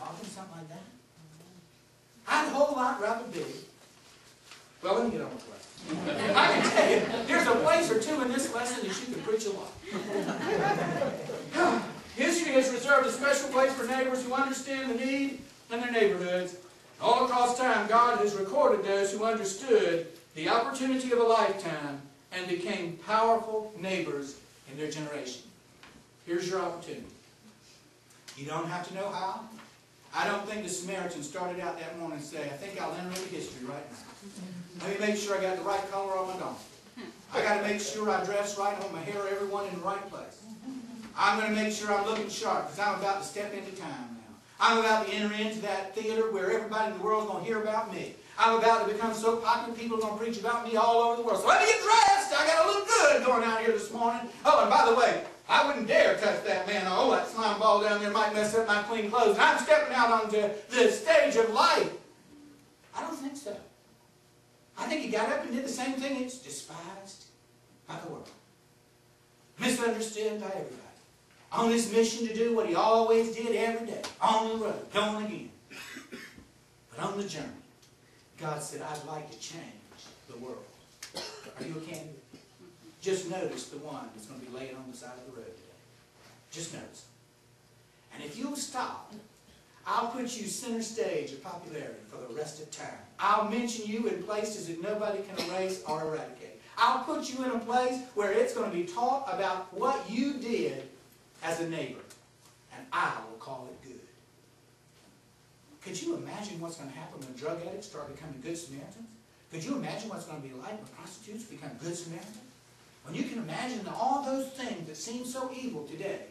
talking something like that? I'd a whole lot rather be. Well, let me get on with the lesson. I can tell you, there's a place or two in this lesson that you can preach a lot. History has reserved a special place for neighbors who understand the need in their neighborhoods. All across time, God has recorded those who understood the opportunity of a lifetime and became powerful neighbors in their generation. Here's your opportunity. You don't have to know how. I don't think the Samaritans started out that morning and say, I think I'll enter into history right now. Let me make sure I got the right color on my donkey. I got to make sure I dress right, hold my hair, everyone in the right place. I'm going to make sure I'm looking sharp because I'm about to step into time now. I'm about to enter into that theater where everybody in the world is going to hear about me. I'm about to become so popular, people are going to preach about me all over the world. So let me get dressed. I got to look good going out here this morning. Oh, and by the way, I wouldn't dare touch that man. Oh, that slime ball down there might mess up my clean clothes. And I'm stepping out onto the stage of life. I don't think so. I think he got up and did the same thing. It's despised by the world. Misunderstood by everybody. On his mission to do what he always did every day. On the road, going again. But on the journey, God said, I'd like to change the world. Are you a candidate? Just notice the one that's going to be laying on the side of the road today. Just notice. And if you'll stop, I'll put you center stage of popularity for the rest of time. I'll mention you in places that nobody can erase or eradicate. I'll put you in a place where it's going to be taught about what you did as a neighbor. And I will call it good. Could you imagine what's going to happen when drug addicts start becoming good Samaritans? Could you imagine what's going to be like when prostitutes become good Samaritans? When you can imagine all those things that seem so evil today,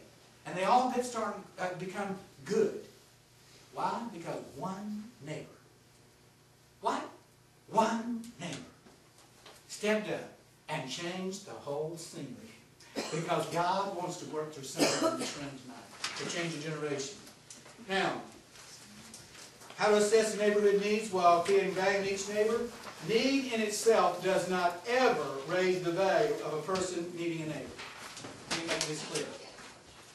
and they all become good. Why? Because one neighbor. What? One neighbor stepped up and changed the whole scenery. Because God wants to work through something in this room tonight to change a generation. Now, how to assess the neighborhood needs while creating value in each neighbor? Need in itself does not ever raise the value of a person needing a neighbor. Let me make this clear.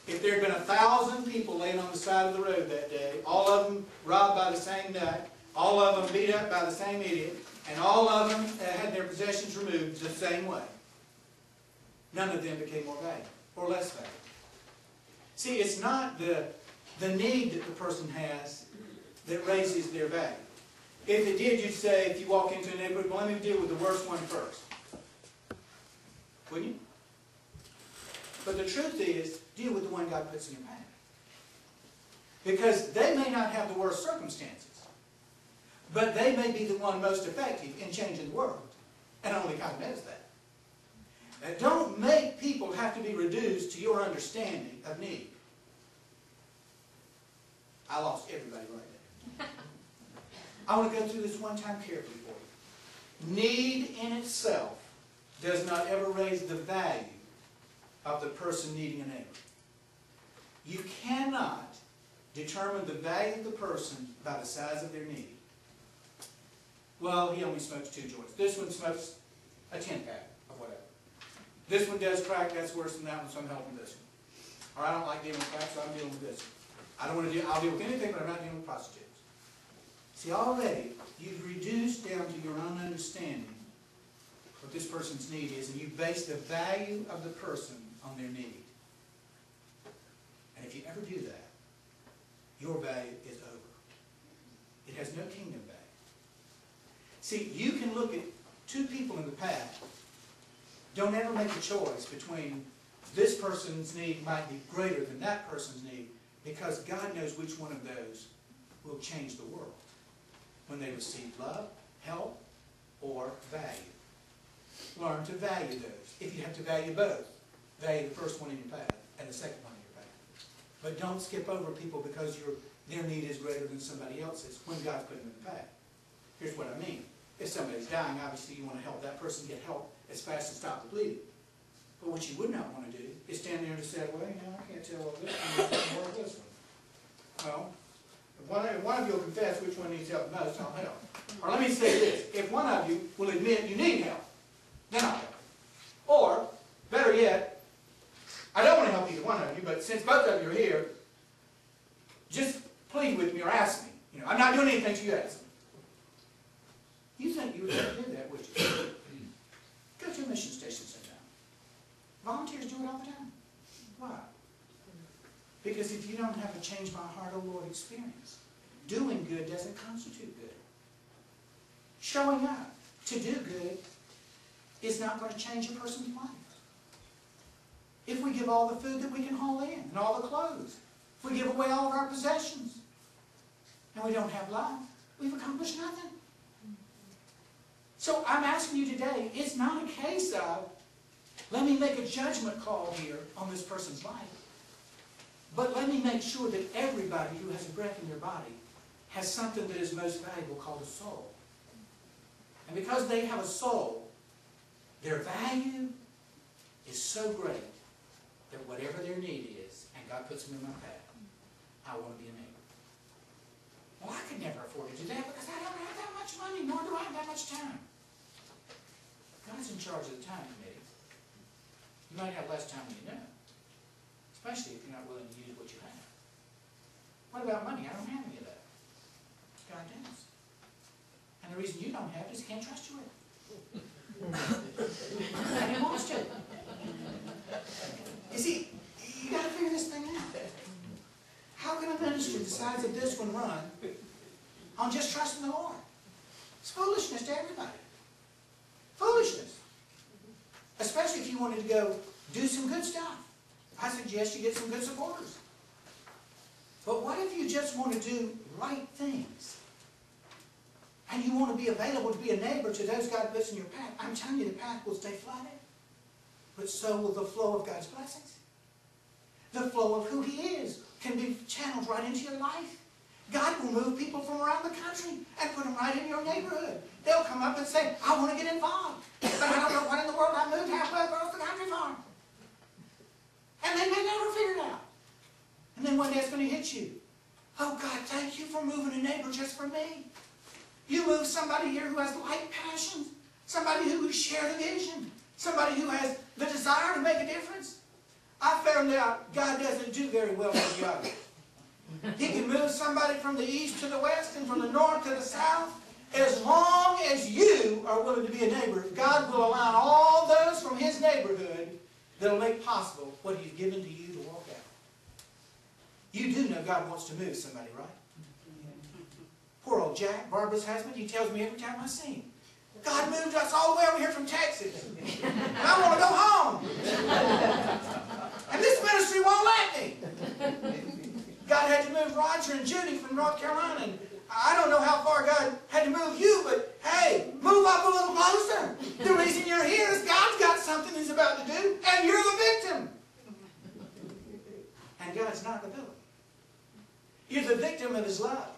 If there had been 1,000 people laying on the side of the road that day, all of them robbed by the same nut, all of them beat up by the same idiot, and all of them had their possessions removed the same way, none of them became more valuable or less valuable. See, it's not the need that the person has that raises their value. If it did, you'd say, if you walk into a neighborhood, well, let me deal with the worst one first. Wouldn't you? But the truth is, deal with the one God puts in your path. Because they may not have the worst circumstances, but they may be the one most effective in changing the world. And only God knows that. Now, don't make people have to be reduced to your understanding of need. I lost everybody right there. I want to go through this one time carefully for you. Need in itself does not ever raise the value of the person needing a neighbor. You cannot determine the value of the person by the size of their need. Well, he only smokes 2 joints. This one smokes a 10-pack of whatever. This one does crack, that's worse than that one, so I'm helping this one. Or I don't like dealing with crack, so I'm dealing with this one. I'll deal with anything, but I'm not dealing with prostitutes. See, already, you've reduced down to your own understanding what this person's need is, and you base the value of the person on their need. And if you ever do that, your value is over. It has no kingdom value. See, you can look at 2 people in the path. Don't ever make a choice between this person's need might be greater than that person's need, because God knows which one of those will change the world when they receive love, help, or value. Learn to value those. If you have to value both, value the first one in your path and the second one in your path. But don't skip over people because their need is greater than somebody else's when God's put them in the path. Here's what I mean. If somebody's dying, obviously you want to help that person get help as fast as stop the bleeding. But what you would not want to do is stand there and just say, well, I can't tell what this one is more than this one. Well, if one of you will confess which one needs help the most, I'll help. Or let me say this. If one of you will admit you need help, then I'll help. Or, better yet, I don't want to help either one of you, but since both of you are here, just plead with me or ask me. You know, I'm not doing anything to you ask me. You think you would ever do that, would you? Go to a mission station sometime. Volunteers do it all the time. Why? Because if you don't have a change my heart, oh Lord experience, doing good doesn't constitute good. Showing up to do good is not going to change a person's life. If we give all the food that we can haul in, and all the clothes, if we give away all of our possessions, and we don't have love, we've accomplished nothing. So I'm asking you today, it's not a case of, let me make a judgment call here on this person's life. But let me make sure that everybody who has a breath in their body has something that is most valuable called a soul. And because they have a soul, their value is so great that whatever their need is, and God puts them in my path, I want to be a neighbor. Well, I could never afford to do that because I don't have that much money, nor do I have that much time. God's in charge of the time committee. You might have less time than you know, especially if you're not willing to use what you have. What about money? I don't have any of that. God does. And the reason you don't have it is He can't trust you with it. And He wants to. You see, you got to figure this thing out. How can a minister the size of this one run on just trusting the Lord? It's foolishness to everybody. Foolishness. Especially if you wanted to go do some good stuff. I suggest you get some good supporters. But what if you just want to do right things? And you want to be available to be a neighbor to those God puts in your path? I'm telling you, the path will stay flooded. But so will the flow of God's blessings. The flow of who He is can be channeled right into your life. God will move people from around the country and put them right in your neighborhood. They'll come up and say, I want to get involved. But I don't know what in the world I moved halfway across the country for. And they may never figure it out. And then one day it's going to hit you. Oh God, thank you for moving a neighbor just for me. You move somebody here who has like passions. Somebody who share the vision. Somebody who has the desire to make a difference. I found out God doesn't do very well with geography. He can move somebody from the east to the west and from the north to the south. As long as you are willing to be a neighbor, God will allow all those from His neighborhood that will make possible what He's given to you to walk out. You do know God wants to move somebody, right? Poor old Jack, Barbara's husband, he tells me every time I see him, God moved us all the way over here from Texas. And I want to go home. And this ministry won't let me. God had to move Roger and Judy from North Carolina. And I don't know how far God had to move you, but hey, move up a little closer. The reason you're here is God's got something He's about to do, and you're the victim. And God's not the villain. You're the victim of His love.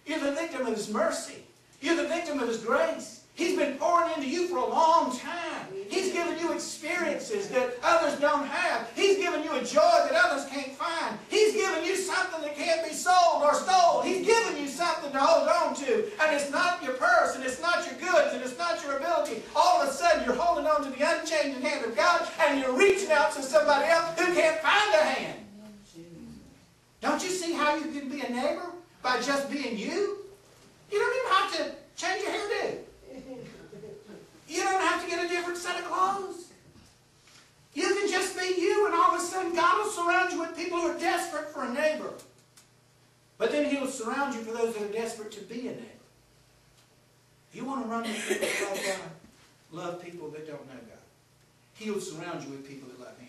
You're the victim of His mercy. You're the victim of His grace. He's been pouring into you for a long time. He's given you experiences that others don't have. He's given you a joy that others can't find. He's given you something that can't be sold or stole. He's given you something to hold on to. And it's not your purse, and it's not your goods, and it's not your ability. All of a sudden, you're holding on to the unchanging hand of God, and you're reaching out to somebody else who can't find a hand. Don't you see how you can be a neighbor by just being you? You don't even have to change your hairdo. You don't have to get a different set of clothes. You can just be you, and all of a sudden God will surround you with people who are desperate for a neighbor. But then He will surround you for those that are desperate to be a neighbor. You want to run with people that love God, love people that don't know God. He will surround you with people that love Him.